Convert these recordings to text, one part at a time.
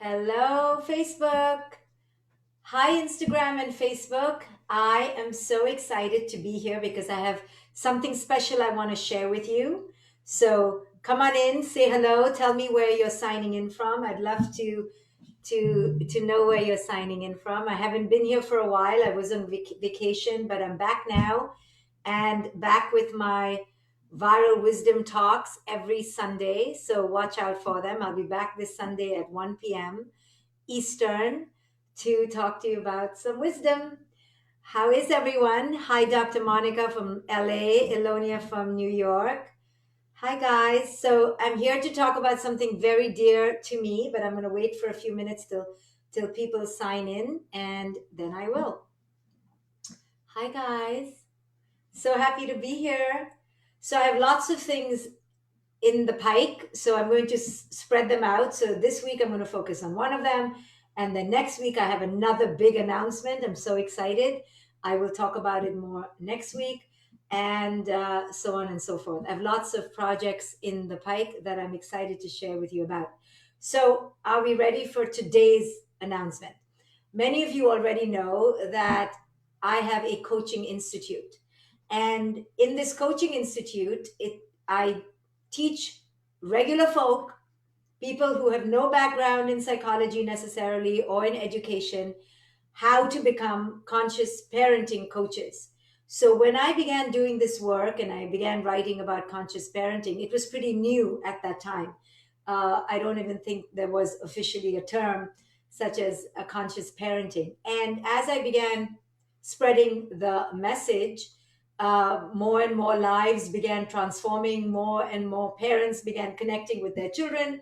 Hello, Facebook. Hi, Instagram and Facebook. I am so excited to be here because I have something special I want to share with you. So come on in, say hello, tell me where you're signing in from. I'd love to know where you're signing in from. I haven't been here for a while. I was on vacation, but I'm back now and back with my viral wisdom talks every Sunday. So watch out for them. I'll be back this Sunday at 1 p.m. Eastern to talk to you about some wisdom. How is everyone? Hi, Dr. Monica from LA, Elonia from New York. Hi, guys. So I'm here to talk about something very dear to me, but I'm going to wait for a few minutes till people sign in, and then I will. Hi, guys. So happy to be here. So I have lots of things in the pike. So I'm going to spread them out. So this week I'm going to focus on one of them. And then next week I have another big announcement. I'm so excited. I will talk about it more next week and so on and so forth. I have lots of projects in the pike that I'm excited to share with you about. So, are we ready for today's announcement? Many of you already know that I have a coaching institute. And in this coaching institute, I teach regular folk, people who have no background in psychology necessarily or in education, how to become conscious parenting coaches. So when I began doing this work and I began writing about conscious parenting, it was pretty new at that time. I don't even think there was officially a term such as a conscious parenting. And as I began spreading the message, more and more lives began transforming, more and more parents began connecting with their children,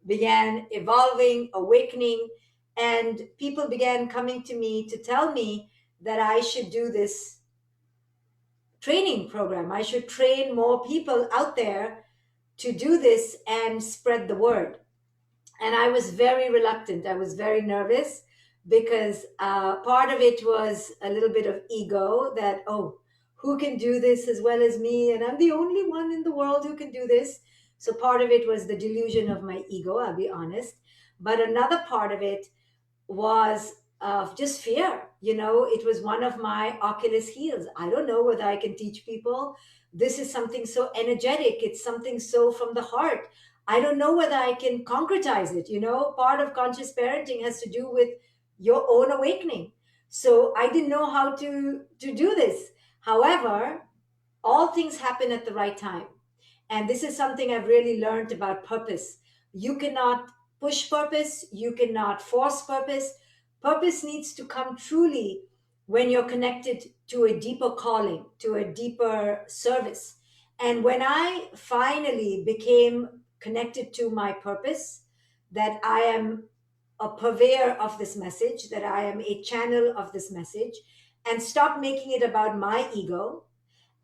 began evolving, awakening, and people began coming to me to tell me that I should do this training program. I should train more people out there to do this and spread the word. And I was very reluctant. I was very nervous because part of it was a little bit of ego that, oh, who can do this as well as me? And I'm the only one in the world who can do this. So part of it was the delusion of my ego, I'll be honest. But another part of it was of just fear. You know, it was one of my Achilles heels. I don't know whether I can teach people. This is something so energetic, it's something so from the heart. I don't know whether I can concretize it. You know, part of conscious parenting has to do with your own awakening. So I didn't know how to do this. However, all things happen at the right time. And this is something I've really learned about purpose. You cannot push purpose, you cannot force purpose. Purpose needs to come truly when you're connected to a deeper calling, to a deeper service. And when I finally became connected to my purpose, that I am a purveyor of this message, that I am a channel of this message, and stop making it about my ego,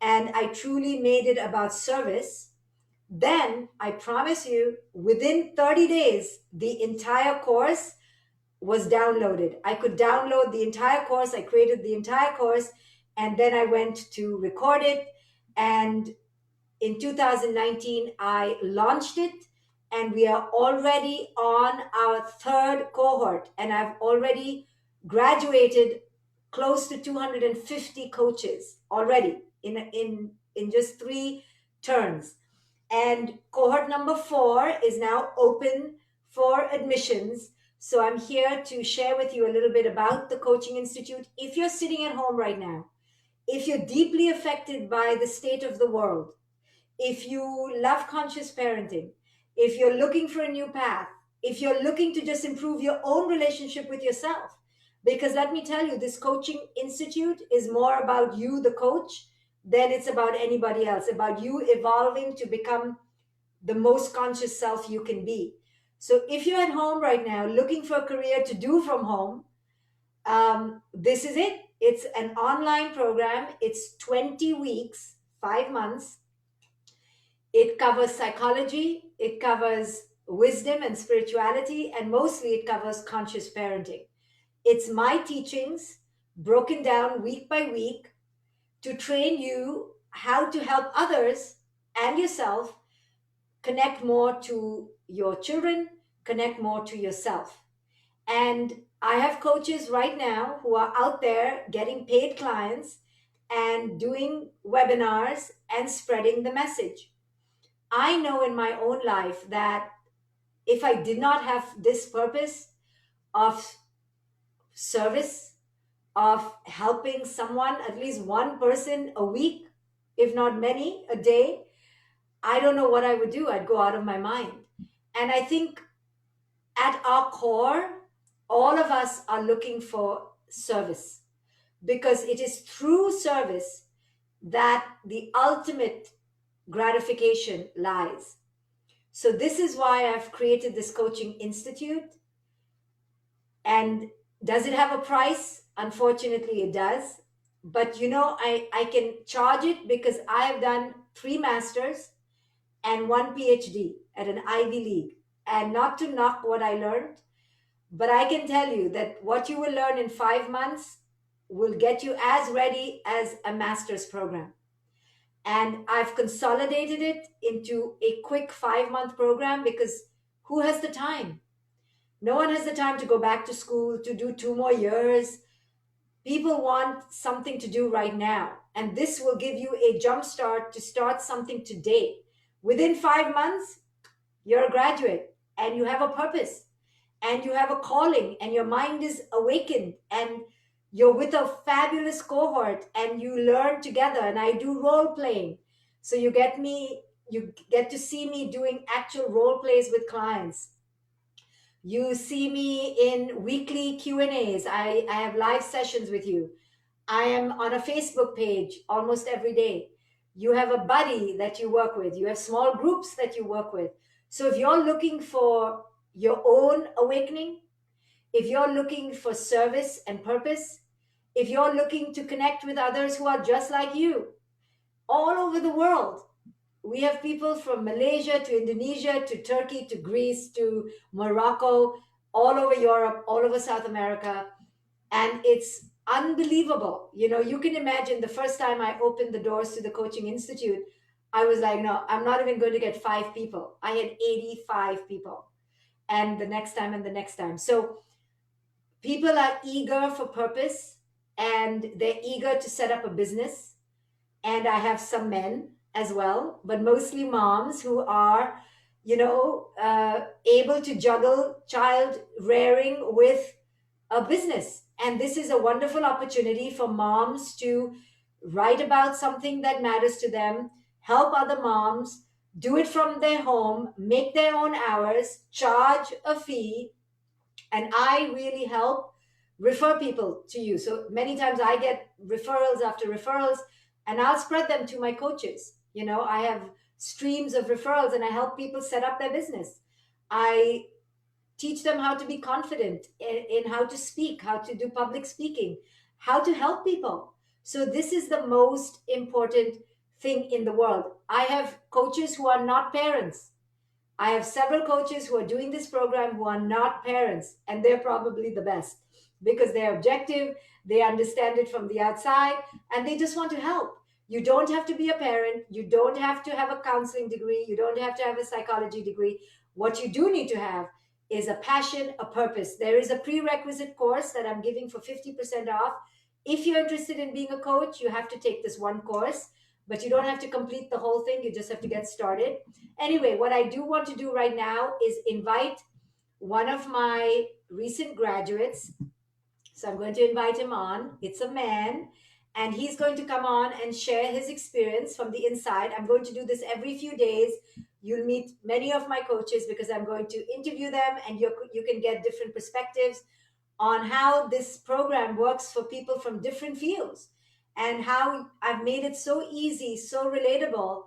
and I truly made it about service, then I promise you, within 30 days, the entire course was downloaded. I could download the entire course. I created the entire course, and then I went to record it. And in 2019, I launched it, and we are already on our third cohort. And I've already graduated close to 250 coaches already in just 3 turns. And cohort number 4 is now open for admissions. So I'm here to share with you a little bit about the Coaching Institute. If you're sitting at home right now, if you're deeply affected by the state of the world, if you love conscious parenting, if you're looking for a new path, if you're looking to just improve your own relationship with yourself, because let me tell you, this coaching institute is more about you, the coach, than it's about anybody else, about you evolving to become the most conscious self you can be. So if you're at home right now looking for a career to do from home, this is it. It's an online program. It's 20 weeks, 5 months. It covers psychology, it covers wisdom and spirituality, and mostly it covers conscious parenting. It's my teachings broken down week by week to train you how to help others and yourself connect more to your children, connect more to yourself. And I have coaches right now who are out there getting paid clients and doing webinars and spreading the message. I know in my own life that if I did not have this purpose of service, of helping someone, at least one person a week, if not many a day, I don't know what I would do. I'd go out of my mind. And I think at our core, all of us are looking for service because it is through service that the ultimate gratification lies. So, this is why I've created this coaching institute. And does it have a price? Unfortunately, it does. But I can charge it because I have done three masters and one PhD at an Ivy League. And not to knock what I learned, but I can tell you that what you will learn in 5 months will get you as ready as a master's program. And I've consolidated it into a quick 5 month program because who has the time? No one has the time to go back to school to do 2 more years. People want something to do right now. And this will give you a jump start to start something today. Within 5 months, you're a graduate and you have a purpose and you have a calling and your mind is awakened and you're with a fabulous cohort and you learn together. And I do role playing. So you get to see me doing actual role plays with clients. You see me in weekly Q&As. I have live sessions with you. I am on a Facebook page almost every day. You have a buddy that you work with. You have small groups that you work with. So if you're looking for your own awakening, if you're looking for service and purpose, if you're looking to connect with others who are just like you all over the world, we have people from Malaysia to Indonesia to Turkey to Greece to Morocco, all over Europe, all over South America. And it's unbelievable. You can imagine the first time I opened the doors to the Coaching Institute, I was like, no, I'm not even going to get 5 people. I had 85 people. And the next time and the next time. So people are eager for purpose and they're eager to set up a business. And I have some men as well, but mostly moms who are, able to juggle child rearing with a business. And this is a wonderful opportunity for moms to write about something that matters to them, help other moms, do it from their home, make their own hours, charge a fee, and I really help refer people to you. So many times I get referrals after referrals, and I'll spread them to my coaches. I have streams of referrals and I help people set up their business. I teach them how to be confident in how to speak, how to do public speaking, how to help people. So this is the most important thing in the world. I have coaches who are not parents. I have several coaches who are doing this program who are not parents, and they're probably the best because they're objective, they understand it from the outside, and they just want to help. You don't have to be a parent, you don't have to have a counseling degree, you don't have to have a psychology degree. What you do need to have is a passion, a purpose. There is a prerequisite course that I'm giving for 50% off. If you're interested in being a coach, you have to take this one course, but you don't have to complete the whole thing, you just have to get started. Anyway, what I do want to do right now is invite one of my recent graduates. So I'm going to invite him on. It's a man, and he's going to come on and share his experience from the inside. I'm going to do this every few days. You'll meet many of my coaches because I'm going to interview them, and you can get different perspectives on how this program works for people from different fields and how I've made it so easy, so relatable,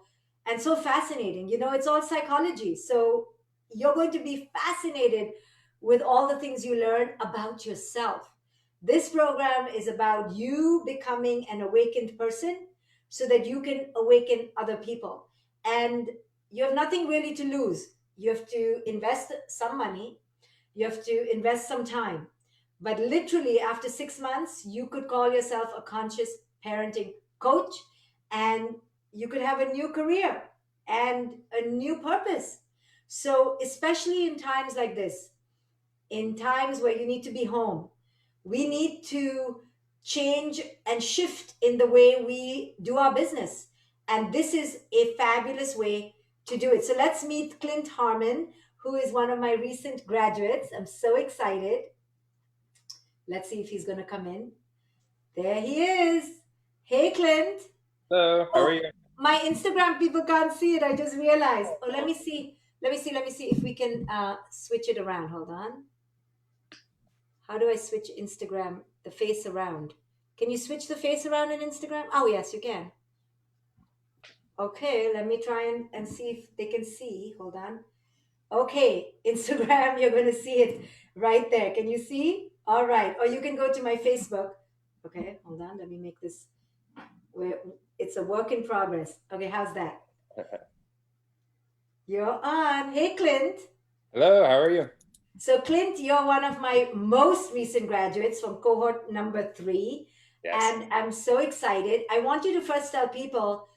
and so fascinating. It's all psychology. So you're going to be fascinated with all the things you learn about yourself. This program is about you becoming an awakened person so that you can awaken other people. And you have nothing really to lose. You have to invest some money, you have to invest some time. But literally, after 6 months, you could call yourself a conscious parenting coach and you could have a new career and a new purpose. So, especially in times like this, in times where you need to be home. We need to change and shift in the way we do our business. And this is a fabulous way to do it. So let's meet Clint Harmon, who is one of my recent graduates. I'm so excited. Let's see if he's going to come in. There he is. Hey, Clint. Hello, how are Oh, you? my Instagram people can't see it. I just realized. Oh, let me see. Let me see if we can switch it around. Hold on. How do I switch Instagram, the face around? Can you switch the face around in Instagram? Oh, yes, you can. Okay, let me try and see if they can see. Hold on. Okay, Instagram, you're going to see it right there. Can you see? All right. Or you can go to my Facebook. Okay, hold on. Let me make this where it's a work in progress. Okay, how's that? You're on. Hey, Clint. Hello, how are you? So, Clint, you're one of my most recent graduates from cohort number 3. Yes. And I'm so excited. I want you to first tell people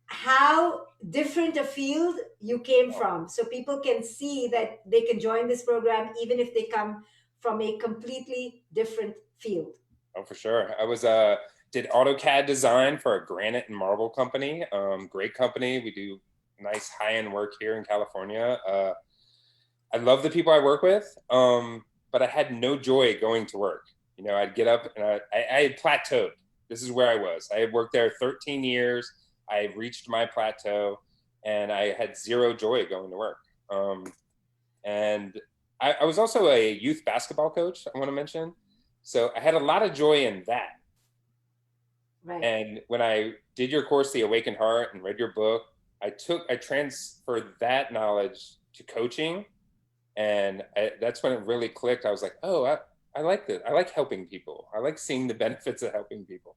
how different a field you came Oh, from so people can see that they can join this program even if they come from a completely different field. oh, for sure. I was did AutoCAD design for a granite and marble company. Great company. We do nice high-end work here in California. I love the people I work with, but I had no joy going to work. I'd get up and I had plateaued. This is where I was. I had worked there 13 years. I had reached my plateau, and I had zero joy going to work. And I was also a youth basketball coach, I want to mention. So I had a lot of joy in that. Right. And when I did your course, The Awakened Heart, and read your book, I transferred that knowledge to coaching. And that's when it really clicked. I was like, oh, I like this. I like helping people. I like seeing the benefits of helping people.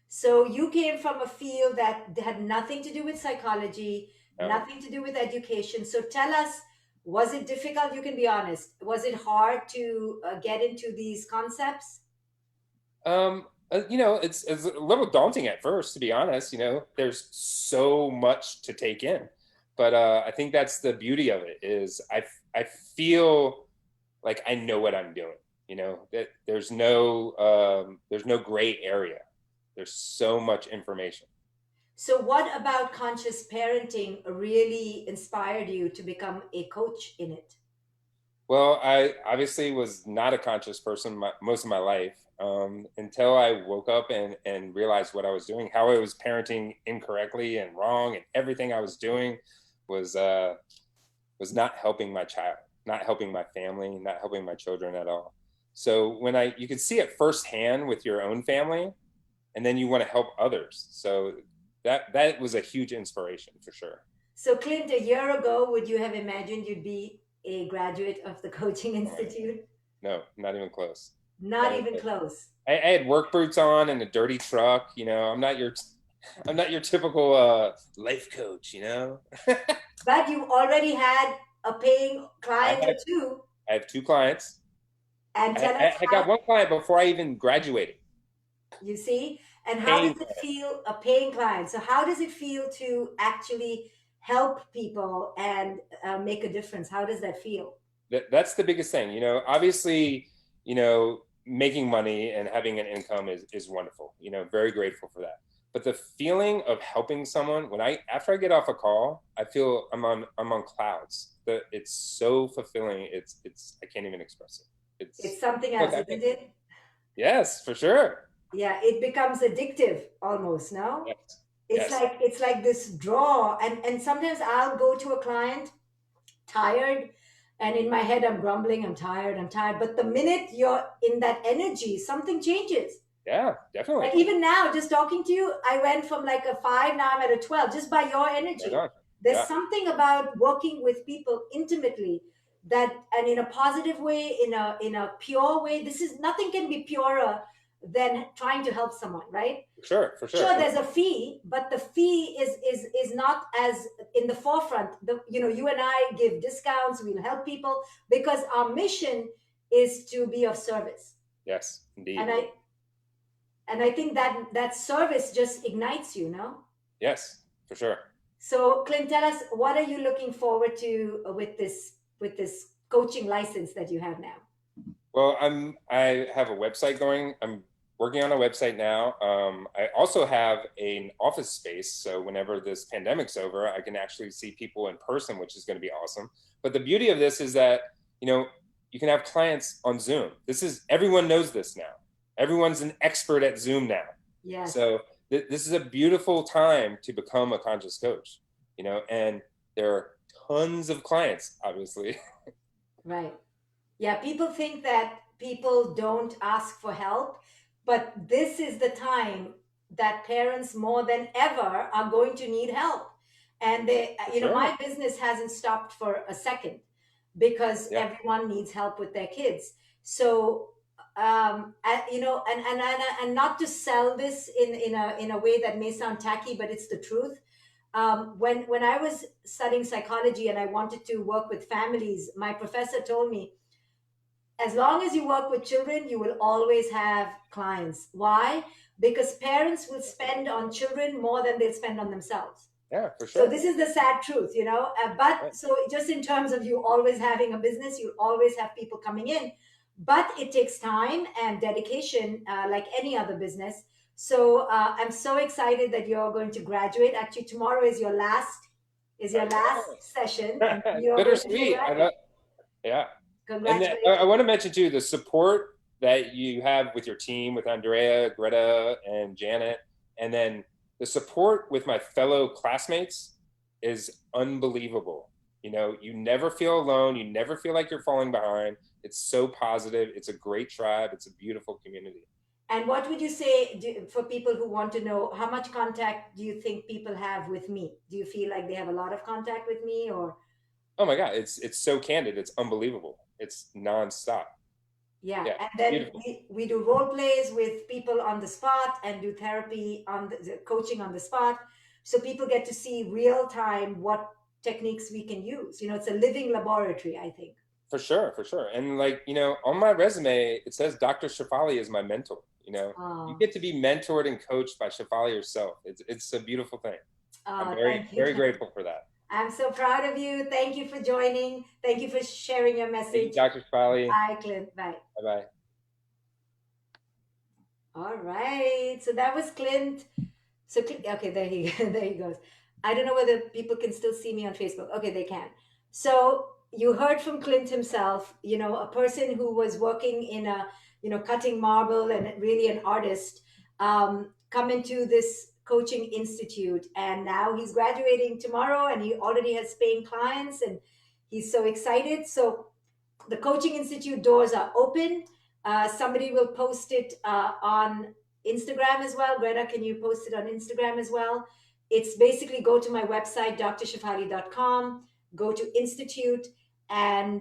So you came from a field that had nothing to do with psychology, Um, nothing to do with education. So tell us, was it difficult? You can be honest. Was it hard to get into these concepts? it's a little daunting at first, to be honest. There's so much to take in, but I think that's the beauty of it. Is I feel like I know what I'm doing. That there's no gray area. There's so much information. So, what about conscious parenting really inspired you to become a coach in it? Well, I obviously was not a conscious person most of my life, until I woke up and realized what I was doing, how I was parenting incorrectly and wrong, and everything I was doing was uh, was not helping my child, not helping my family, not helping my children at all. So you could see it firsthand with your own family, and then you want to help others. So that was a huge inspiration for sure. So, Clint, a year ago, would you have imagined you'd be a graduate of the Coaching Institute? No, not even close. Not Not even even close. close. I had work boots on and a dirty truck. I'm not your typical life coach. But you already had a paying I client or have two. I have two clients. And I, tell us I got how, one client before I even graduated. you see, and how Paying does it client. feel, a paying client? So, how does it feel to actually help people and make a difference? How does that feel? That's the biggest thing. Obviously, making money and having an income is wonderful. Very grateful for that. But the feeling of helping someone after I get off a call, I feel I'm on clouds. It's so fulfilling. It's I can't even express it. It's something Look, else, isn't it? yes, for sure. Yeah, it becomes addictive almost, no? Yes, It's yes, like it's like this draw. And sometimes I'll go to a client tired, and in my head I'm grumbling, I'm tired. But the minute you're in that energy, something changes. yeah, definitely. Like even now, just talking to you, I went from like a 5, now I'm at a 12, just by your Right energy. on. There's Yeah, something about working with people intimately, that, and in a positive way, in a pure way. This is, nothing can be purer than trying to help someone, right? for sure, for sure. Sure, there's a fee, but the fee is not as in the forefront. You and I give discounts, we'll help people because our mission is to be of service. Yes, and indeed. i and I think that service just ignites you, no? Yes, for sure. So, Clint, tell us, what are you looking forward to with this coaching license that you have now? Well, I have a website going. I'm working on a website now. I also have an office space, so whenever this pandemic's over, I can actually see people in person, which is going to be awesome. But the beauty of this is that, you know, you can have clients on Zoom. This is everyone knows this now. Everyone's an expert at Zoom now. Yes. So this is a beautiful time to become a conscious coach, and there are tons of clients, obviously. Right. Yeah, people think that people don't ask for help, but this is the time that parents more than ever are going to need help. And For sure. my business hasn't stopped for a second because Yeah. everyone needs help with their kids. So, and not to sell this in a way that may sound tacky, but it's the truth. When I was studying psychology and I wanted to work with families, my professor told me, as long as you work with children, you will always have clients. Why? Because parents will spend on children more than they'll spend on themselves. Yeah, for So sure. this is the sad truth, you know. But Right. so just in terms of you always having a business, you always have people coming in, but it takes time and dedication, like any other business. So I'm so excited that you're going to graduate. Actually, tomorrow is I your last session, and know. you're going to Bittersweet. graduate. Yeah. And then I Congratulations. want to mention too the support that you have with your team, with Andrea, Greta, and Janet, and then the support with my fellow classmates is unbelievable. You never feel alone. You never feel like you're falling behind. It's so positive. It's a great tribe. It's a beautiful community. And what would you say for people who want to know how much contact do you think people have with me? Do you feel like they have a lot of contact with me, or Oh my God, it's so candid. It's unbelievable. It's nonstop. yeah? Yeah, And it's then beautiful. we do role plays with people on the spot and do therapy on the coaching on the spot, so people get to see real time what techniques we can use. It's a living laboratory, I think. For sure, for sure. And like, on my resume, it says Dr. Shefali is my mentor. You Oh, get to be mentored and coached by Shefali herself. It's a beautiful thing. I'm very, thank you. very grateful for that. I'm so proud of you. Thank you for joining. Thank you for sharing your Thank you, message. Dr. Shefali. Bye, Clint. Bye. Bye bye. All right. So that was Clint. So okay, there he there he goes. I don't know whether people can still see me on Facebook. Okay, they can. So you heard from Clint himself. A person who was working in a cutting marble and really an artist, come into this coaching institute, and now he's graduating tomorrow, and he already has paying clients, and he's so excited. So the coaching institute doors are open. Somebody will post it on Instagram as well. Greta, can you post it on Instagram as well? It's basically go to my website, drshafali.com, go to institute, and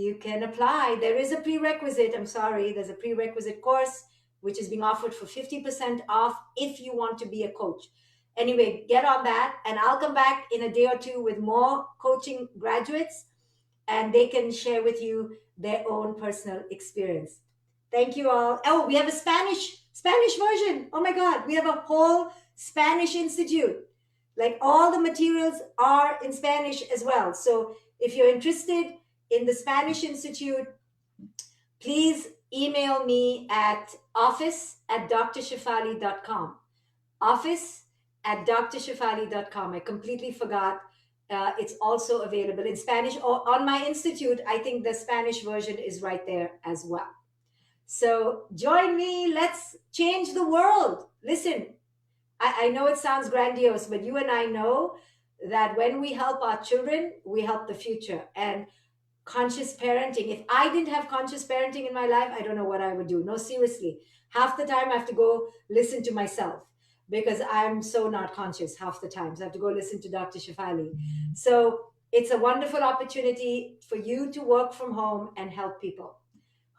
you can apply. There is a prerequisite. I'm sorry, there's a prerequisite course which is being offered for 50% off if you want to be a coach. Anyway, get on that, and I'll come back in a day or two with more coaching graduates, and they can share with you their own personal experience. Thank you all. Oh, we have a Spanish version. Oh my God, we have a whole Spanish institute. Like all the materials are in Spanish as well. So if you're interested in the Spanish Institute, please email me at office@drshafali.com. Office@drshafali.com. I completely forgot. It's also available in Spanish, or on my institute. I think the Spanish version is right there as well. So join me. Let's change the world. Listen, I know it sounds grandiose, but you and I know that when we help our children, we help the future. And conscious parenting, if I didn't have conscious parenting in my life, I don't know what I would do. No, seriously. Half the time I have to go listen to myself because I'm so not conscious half the time. So I have to go listen to Dr. Shefali. So it's a wonderful opportunity for you to work from home and help people.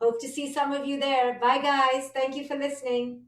Hope to see some of you there. Bye, guys. Thank you for listening.